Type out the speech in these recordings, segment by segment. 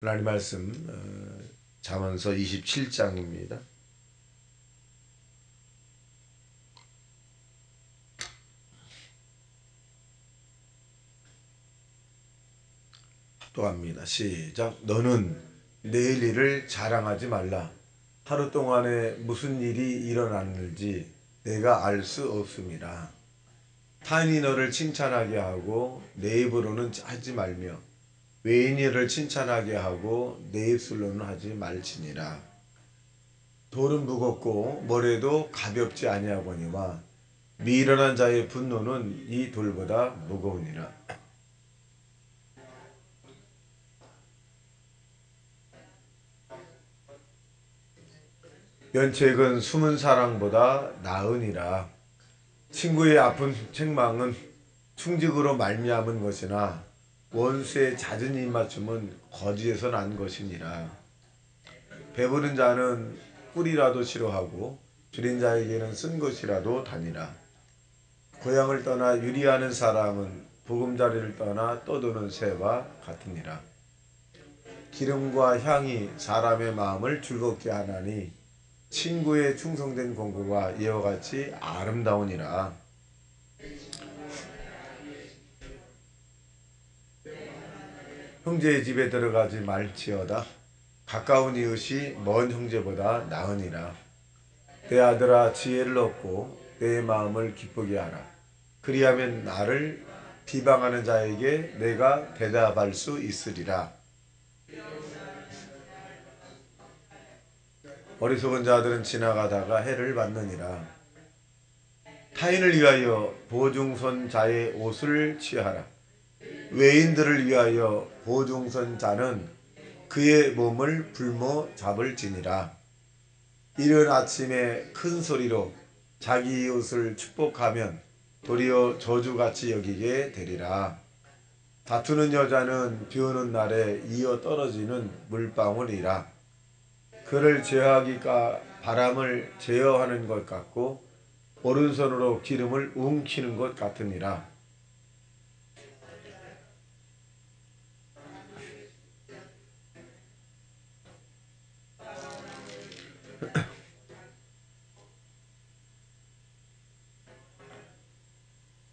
하나님 말씀 잠언서 27장입니다. 또 합니다. 시작. 너는 내일 일을 자랑하지 말라. 하루 동안에 무슨 일이 일어났는지 내가 알 수 없음이라. 타인이 너를 칭찬하게 하고 내 입으로는 하지 말며 외인이 너를 칭찬하게 하고 내 입술로는 하지 말지니라. 돌은 무겁고 모래도 가볍지 아니하거니와 미련한 자의 분노는 이 돌보다 무거우니라. 면책은 숨은 사랑보다 나으니라. 친구의 아픈 책망은 충직으로 말미암은 것이나 원수의 잦은 입맞춤은 거짓에서 난 것이니라. 배부른 자는 꿀이라도 싫어하고 줄인 자에게는 쓴 것이라도 다니라. 고향을 떠나 유리하는 사람은 보금자리를 떠나 떠도는 새와 같으니라. 기름과 향이 사람의 마음을 즐겁게 하나니 친구의 충성된 공고가 이와 같이 아름다우니라. 형제의 집에 들어가지 말지어다. 가까운 이웃이 먼 형제보다 나으니라. 내 아들아, 지혜를 얻고 내 마음을 기쁘게 하라. 그리하면 나를 비방하는 자에게 내가 대답할 수 있으리라. 어리석은 자들은 지나가다가 해를 받느니라. 타인을 위하여 보증선 자의 옷을 취하라. 외인들을 위하여 보증선 자는 그의 몸을 불모 잡을지니라. 이른 아침에 큰 소리로 자기 이웃을 축복하면 도리어 저주같이 여기게 되리라. 다투는 여자는 비 오는 날에 이어 떨어지는 물방울이라. 그를 제어하기가 바람을 제어하는 것 같고 오른손으로 기름을 웅키는 것 같으니라.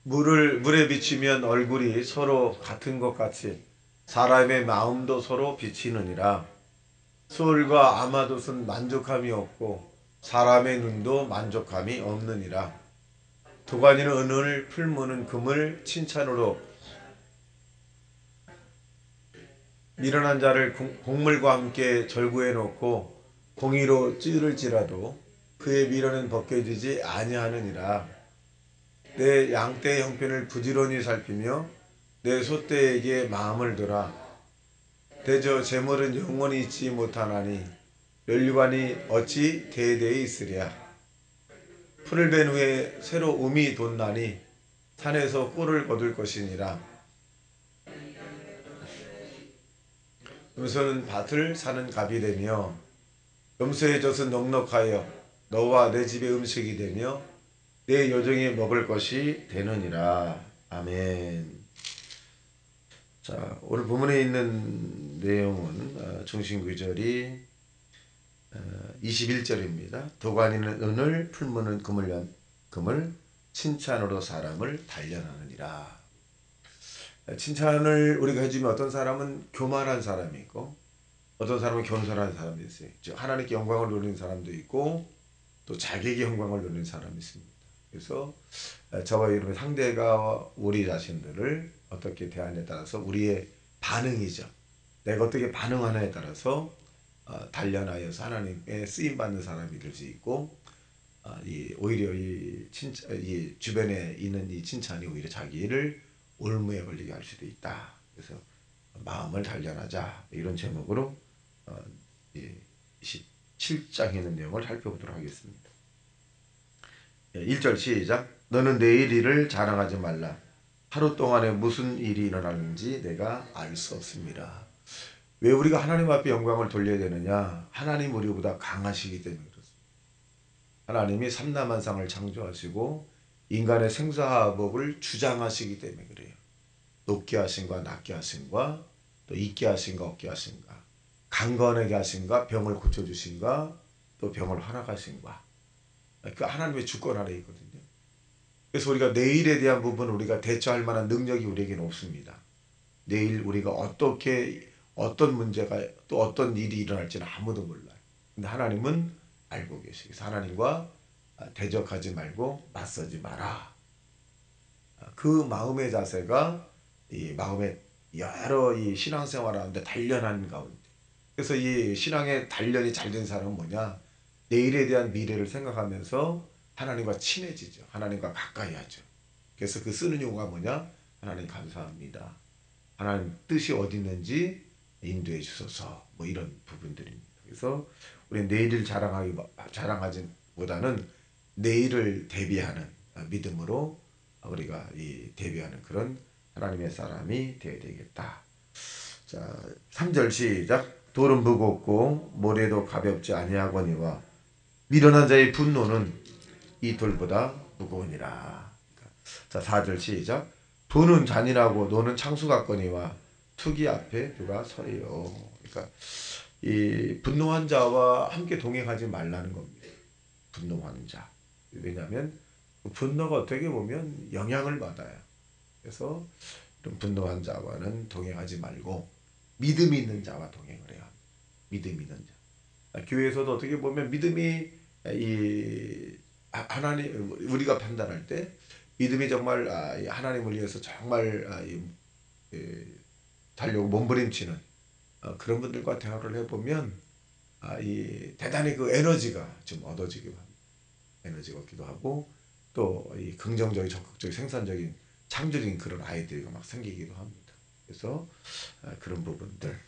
물에 비치면 얼굴이 서로 같은 것 같이 사람의 마음도 서로 비치느니라. 소울과 아마돗은 만족함이 없고 사람의 눈도 만족함이 없느니라. 도가니는 은을, 풀무는 금을 칭찬으로 미련한 자를 곡물과 함께 절구해 놓고 공의로 찌를지라도 그의 미련은 벗겨지지 아니하느니라. 내 양떼의 형편을 부지런히 살피며 내 소떼에게 마음을 두라. 대저 재물은 영원히 있지 못하나니 멸류관이 어찌 대대에 있으랴. 풀을 벤 후에 새로 움이 돋나니 산에서 꿀을 거둘 것이니라. 염소는 밭을 사는 갑이 되며 염소의 젖은 넉넉하여 너와 내 집의 음식이 되며 내 여정에 먹을 것이 되느니라. 아멘. 자, 오늘 본문에 있는 내용은 중심 구절이 21절입니다. 도가니는 은을, 풀무는 금을 칭찬으로 사람을 단련하느니라. 칭찬을 우리가 해주면 어떤 사람은 교만한 사람이 있고 어떤 사람은 겸손한 사람도 있어요. 즉 하나님께 영광을 돌리는 사람도 있고 또 자기에게 영광을 돌리는 사람이 있습니다. 그래서 저와 여러분 상대가 우리 자신들을 어떻게 대하느냐에 따라서 우리의 반응이죠. 내가 어떻게 반응하느냐에 따라서 단련하여서 하나님의 쓰임받는 사람이 될 수 있고 오히려 이 주변에 있는 이 칭찬이 오히려 자기를 올무에 걸리게 할 수도 있다. 그래서 마음을 단련하자 이런 제목으로 27장에 있는 내용을 살펴보도록 하겠습니다. 1절 시작. 너는 내일 일을 자랑하지 말라. 하루 동안에 무슨 일이 일어나는지 내가 알 수 없습니다. 왜 우리가 하나님 앞에 영광을 돌려야 되느냐? 하나님 우리보다 강하시기 때문에 그렇습니다. 하나님이 삼라만상을 창조하시고 인간의 생사화복을 주장하시기 때문에 그래요. 높게 하신과 낮게 하신과 또 있게 하신과 없게 하신가. 강건하게 하신가, 병을 고쳐주신가, 또 병을 허락하신가. 그 하나님의 주권 아래 있거든요. 그래서 우리가 내일에 대한 부분은 우리가 대처할 만한 능력이 우리에게는 없습니다. 내일 우리가 어떻게 어떤 문제가 또 어떤 일이 일어날지는 아무도 몰라요. 근데 하나님은 알고 계시고 하나님과 대적하지 말고 맞서지 마라. 그 마음의 자세가 이 마음의 여러 이 신앙생활하는데 단련하는 가운데. 그래서 이 신앙의 단련이 잘 된 사람은 뭐냐? 내일에 대한 미래를 생각하면서 하나님과 친해지죠. 하나님과 가까이 하죠. 그래서 그 쓰는 용어가 뭐냐? 하나님 감사합니다. 하나님 뜻이 어디 있는지 인도해 주소서. 뭐 이런 부분들입니다. 그래서 우리 내일을 자랑하지보다는 내일을 대비하는 믿음으로 우리가 이 대비하는 그런 하나님의 사람이 되어야 되겠다. 자, 3절 시작. 돌은 무겁고 모래도 가볍지 아니하거니와 미련한 자의 분노는 이 돌보다 무거우니라. 자, 4절 시작. 돈은 잔인하고 노는 창수 같거니와 투기 앞에 누가 서리요. 그러니까 이 분노한 자와 함께 동행하지 말라는 겁니다. 분노하는 자. 왜냐하면 그 분노가 어떻게 보면 영향을 받아요. 그래서 이런 분노한 자와는 동행하지 말고 믿음이 있는 자와 동행을 해야 합니다. 믿음이 있는 자. 교회에서도 어떻게 보면 믿음이 이 하나님 우리가 판단할 때 믿음이 정말 하나님을 위해서 정말 달려고 몸부림치는 그런 분들과 대화를 해보면 이 대단히 그 에너지가 좀 얻어지기도 합니다. 에너지가 얻기도 하고 또 이 긍정적인 적극적인 생산적인 창조적인 그런 아이디어가 막 생기기도 합니다. 그래서 그런 부분들.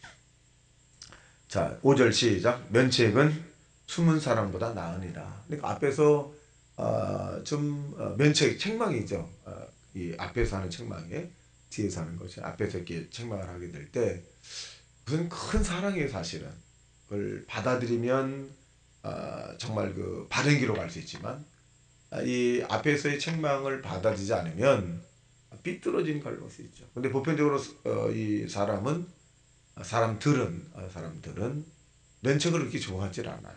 자, 5절 시작. 면책은 숨은 사람보다 나으니라. 그러니까 앞에서 면책 책망이죠. 이 앞에서 하는 책망에 뒤에서 하는 것이 앞에서 이렇게 책망을 하게 될 때 무슨 큰 사랑이에요, 사실은. 그걸 받아들이면 정말 그 바른 길로 갈 수 있지만 이 앞에서의 책망을 받아들이지 않으면 삐뚤어진 걸로 갈 수 있죠. 근데 보편적으로 이 사람들은 면책을 그렇게 좋아하지 않아요.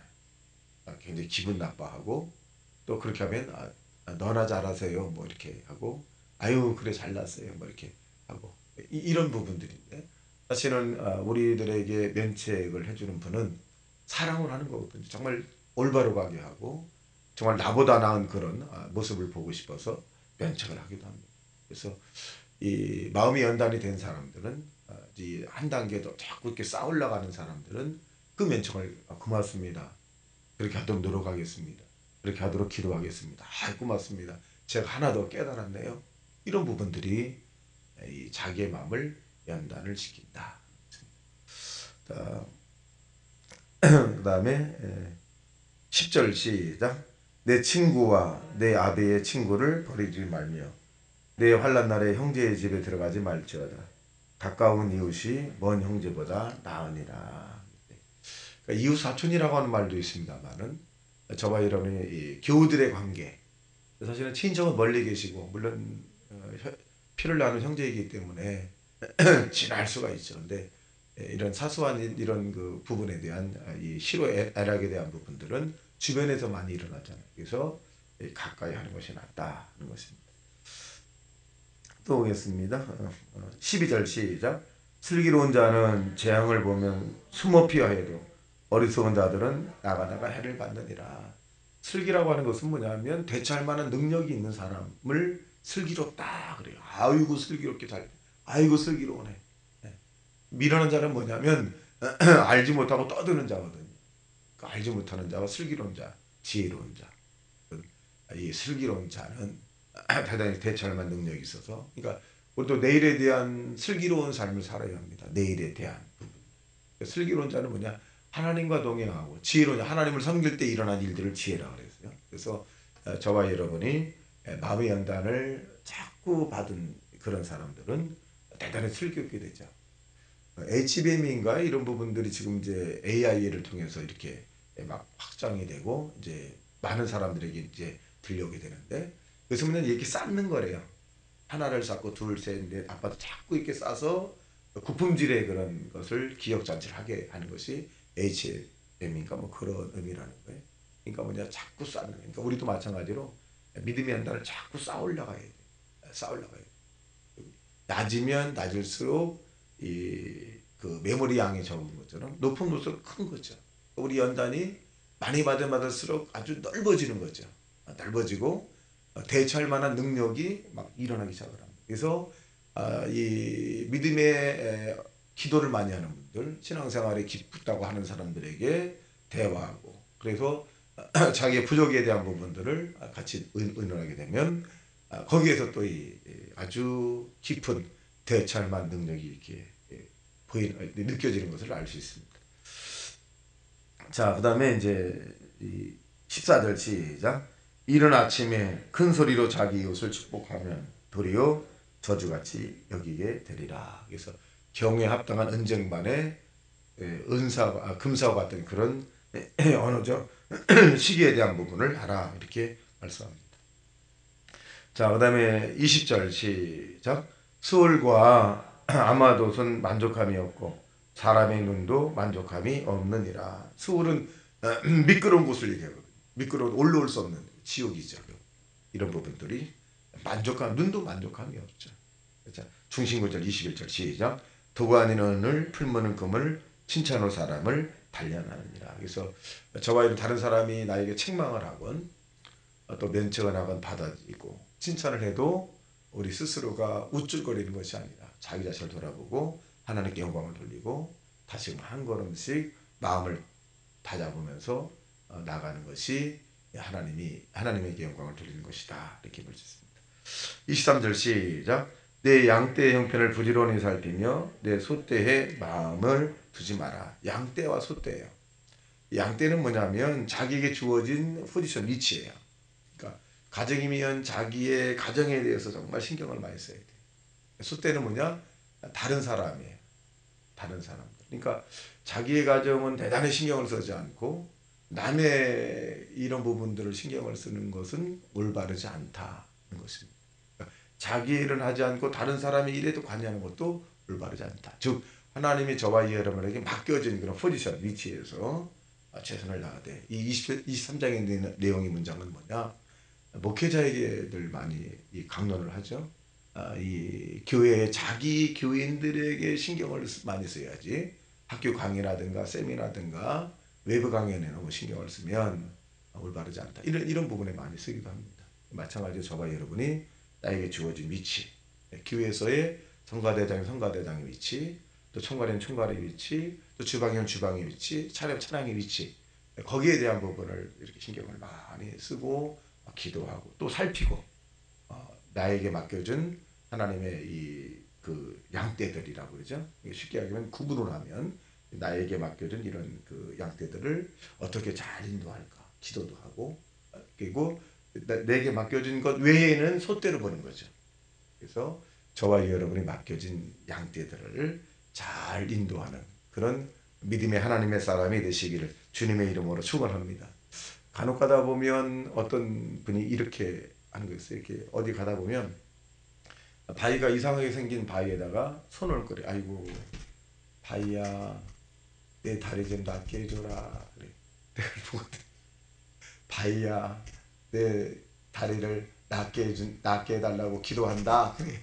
굉장히 기분 나빠하고 또 그렇게 하면 너나 잘하세요 뭐 이렇게 하고 아유 그래 잘났어요 뭐 이렇게 하고 이런 부분들인데 사실은 우리들에게 면책을 해주는 분은 사랑을 하는 거거든요. 정말 올바로 가게 하고 정말 나보다 나은 그런 모습을 보고 싶어서 면책을 하기도 합니다. 그래서 이 마음이 연단이 된 사람들은 이 한 단계 더 자꾸 이렇게 쌓아올라가는 사람들은 그 면책을 고맙습니다. 그렇게 하도록 노력하겠습니다. 그렇게 하도록 기도하겠습니다. 고맙습니다. 제가 하나 더 깨달았네요. 이런 부분들이 이 자기의 마음을 연단을 시킨다. 그 다음에 10절 시작. 내 친구와 내 아비의 친구를 버리지 말며 내 환난 날에 형제의 집에 들어가지 말지어다. 가까운 이웃이 먼 형제보다 나으니라. 그러니까 이웃 사촌이라고 하는 말도 있습니다만은 저와 여러분의 이 교우들의 관계 사실은 친정은 멀리 계시고 물론 피를 나눈 형제이기 때문에 지날 수가 있죠. 근데 이런 사소한 이런 그 부분에 대한 이 시로 애락에 대한 부분들은 주변에서 많이 일어나잖아요. 그래서 가까이 하는 것이 낫다는 것입니다. 또 오겠습니다. 12절 시작. 슬기로운 자는 재앙을 보면 숨어 피하여도 어리석은 자들은 나가다가 해를 받느니라. 슬기라고 하는 것은 뭐냐면 대처할 만한 능력이 있는 사람을 슬기롭다 그래요. 아이고 슬기롭게 아이고 슬기로우네. 미련한 자는 뭐냐면 알지 못하고 떠드는 자거든요. 알지 못하는 자와 슬기로운 자, 지혜로운 자. 이 슬기로운 자는 대단히 대처할 만한 능력이 있어서 그러니까 우리도 내일에 대한 슬기로운 삶을 살아야 합니다. 내일에 대한 부분. 슬기로운 자는 뭐냐? 하나님과 동행하고 지혜로운 자, 하나님을 섬길 때 일어난 일들을 지혜라 그랬어요. 그래서 저와 여러분이 마음의 연단을 자꾸 받은 그런 사람들은 대단히 슬기롭게 되죠. HBM인가 이런 부분들이 지금 이제 AI를 통해서 이렇게 막 확장이 되고 이제 많은 사람들에게 이제 들려오게 되는데 그래서 그냥 이렇게 쌓는 거래요. 하나를 쌓고 둘, 셋, 넷 아파트 자꾸 이렇게 쌓아서 구품질의 그런 것을 기억잔치를 하게 하는 것이 HM인가 뭐 그런 의미라는 거예요. 그러니까 뭐냐 자꾸 싸는 거예요. 그러니까 우리도 마찬가지로 믿음의 연단을 자꾸 쌓으려고 해야 돼. 쌓으려고 해야 돼. 낮으면 낮을수록 이 그 메모리 양이 적은 것처럼 높은 곳으로 큰 거죠. 우리 연단이 많이 받을수록 아주 넓어지는 거죠. 넓어지고 대처할 만한 능력이 막 일어나기 시작을 합니다. 그래서 이 믿음의 기도를 많이 하는 분들, 신앙생활에 깊다고 하는 사람들에게 대화하고 그래서 자기의 부족에 대한 부분들을 같이 의논하게 되면 거기에서 또 이 아주 깊은 대처할 만한 능력이 이렇게 느껴지는 것을 알 수 있습니다. 자, 그다음에 이제 이 14절 시작. 이른 아침에 큰 소리로 자기 이웃을 축복하면 도리어 저주같이 여기게 되리라. 그래서 경에 합당한 은쟁반의 은사와 금사와 같은 그런 언어적 시기에 대한 부분을 알아 이렇게 말씀합니다. 자, 그다음에 20절 시작. 수월과 아마도는 만족함이 없고 사람의 눈도 만족함이 없느니라. 수월은 미끄러운 곳을 얘기하거든요. 미끄러운 올라올 수 없는 지옥이죠. 이런 부분들이 눈도 만족함이 없죠. 자, 중심구절 21절 시작. 도구 아닌 은을 풀무는 금을 칭찬할 사람을 단련하느니라. 그래서 저와 이런 다른 사람이 나에게 책망을 하건 또 면책을 하건 받아들이고 칭찬을 해도 우리 스스로가 우쭐거리는 것이 아니라 자기 자신을 돌아보고 하나님께 영광을 돌리고 다시 한 걸음씩 마음을 다잡으면서 나가는 것이 하나님에게 영광을 돌리는 것이다. 이렇게 볼 수 있습니다. 23절 시작. 내 양떼의 형편을 부지런히 살피며 내 소떼에 마음을 두지 마라. 양떼와 소떼예요. 양떼는 뭐냐면 자기에게 주어진 포지션 위치예요. 그러니까 가정이면 자기의 가정에 대해서 정말 신경을 많이 써야 돼. 소떼는 뭐냐? 다른 사람이에요. 다른 사람들. 그러니까 자기의 가정은 대단히 신경을 쓰지 않고 남의 이런 부분들을 신경을 쓰는 것은 올바르지 않다는 것입니다. 그러니까 자기 일은 하지 않고 다른 사람의 일에도 관여하는 것도 올바르지 않다. 즉 하나님이 저와 여러분에게 맡겨진 그런 포지션 위치에서 최선을 다하되 이 23장의 내용의 문장은 뭐냐? 목회자에게들 많이 강론을 하죠. 이 교회의 자기 교인들에게 신경을 많이 써야지 학교 강의라든가 세미나든가 외부 강연에 너무 신경을 쓰면 올바르지 않다. 이런 부분에 많이 쓰기도 합니다. 마찬가지로 저와 여러분이 나에게 주어진 위치, 교회에서의 성가대장의 위치, 또 총괄인 총괄의 위치, 또 주방인 주방의 위치, 차량의 위치, 거기에 대한 부분을 이렇게 신경을 많이 쓰고 기도하고 또 살피고 나에게 맡겨준 하나님의 이 그 양떼들이라고 그러죠. 쉽게 하면 구분을 하면 나에게 맡겨준 이런 그 양떼들을 어떻게 잘 인도할까 기도도 하고 그리고 내게 맡겨진 것 외에는 소떼로 보는 거죠. 그래서 저와 여러분이 맡겨진 양떼들을 잘 인도하는 그런 믿음의 하나님의 사람이 되시기를 주님의 이름으로 축원합니다. 간혹 가다 보면 어떤 분이 이렇게 하는 거 있어요. 이렇게 어디 가다 보면 바위가 이상하게 생긴 바위에다가 손을 끓여. 아이고 바위야 내 다리 좀 낫게 해줘라. 그래. 내가 보거든. 바위야 내 다리를 낫게 해달라고 기도한다. 그래.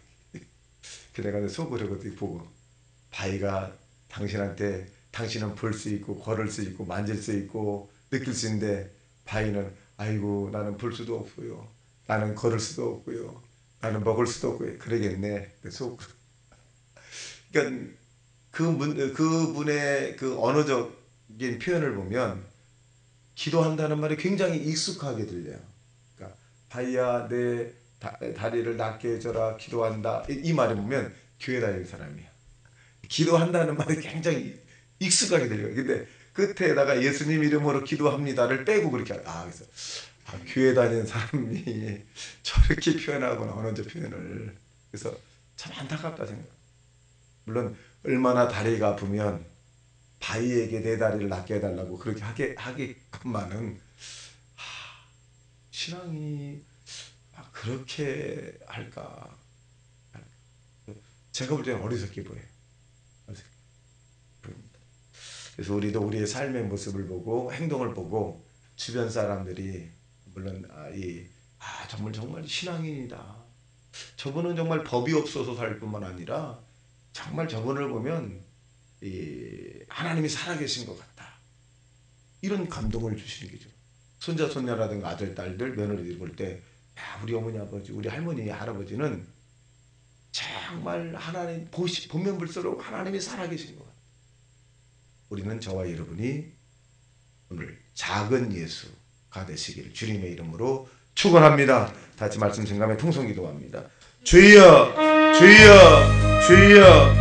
그 내가 속으로 그때 보고 바위가 당신은 볼 수 있고 걸을 수 있고 만질 수 있고 느낄 수 있는데 바위는 아이고 나는 볼 수도 없고요. 나는 걸을 수도 없고요. 나는 먹을 수도 없고요. 그러겠네. 속으로. 그러니까 그분의 그 언어적인 표현을 보면 기도한다는 말이 굉장히 익숙하게 들려요. 그러니까 바위야 내 다리를 낫게 해줘라 기도한다. 이 말을 보면 교회 다니는 사람이야. 기도한다는 말이 굉장히 익숙하게 들려요. 근데 끝에다가 예수님 이름으로 기도합니다를 빼고 그렇게 그래서 교회 다니는 사람이 저렇게 표현하거나 언어적 표현을 그래서 참 안타깝다 생각. 물론 얼마나 다리가 아프면 바위에게 내 다리를 낫게 해달라고 그렇게 하게끔만은 신앙이 그렇게 할까? 제가 볼 때는 어리석게 보여요. 그래서 우리도 우리의 삶의 모습을 보고 행동을 보고 주변 사람들이 물론 정말 신앙인이다. 저분은 정말 법이 없어서 살 뿐만 아니라 정말 저분을 보면 하나님이 살아계신 것 같다. 이런 감동을 주시는 거죠. 손자 손녀라든가 아들 딸들 며느리들 볼 때 우리 어머니 아버지 우리 할머니 할아버지는 정말 하나님 보면 볼수록 하나님이 살아계신 것 같다. 우리는 저와 여러분이 오늘 작은 예수가 되시기를 주님의 이름으로 축원합니다. 다시 말씀 증감에 통성기도합니다. 주여 주여 주여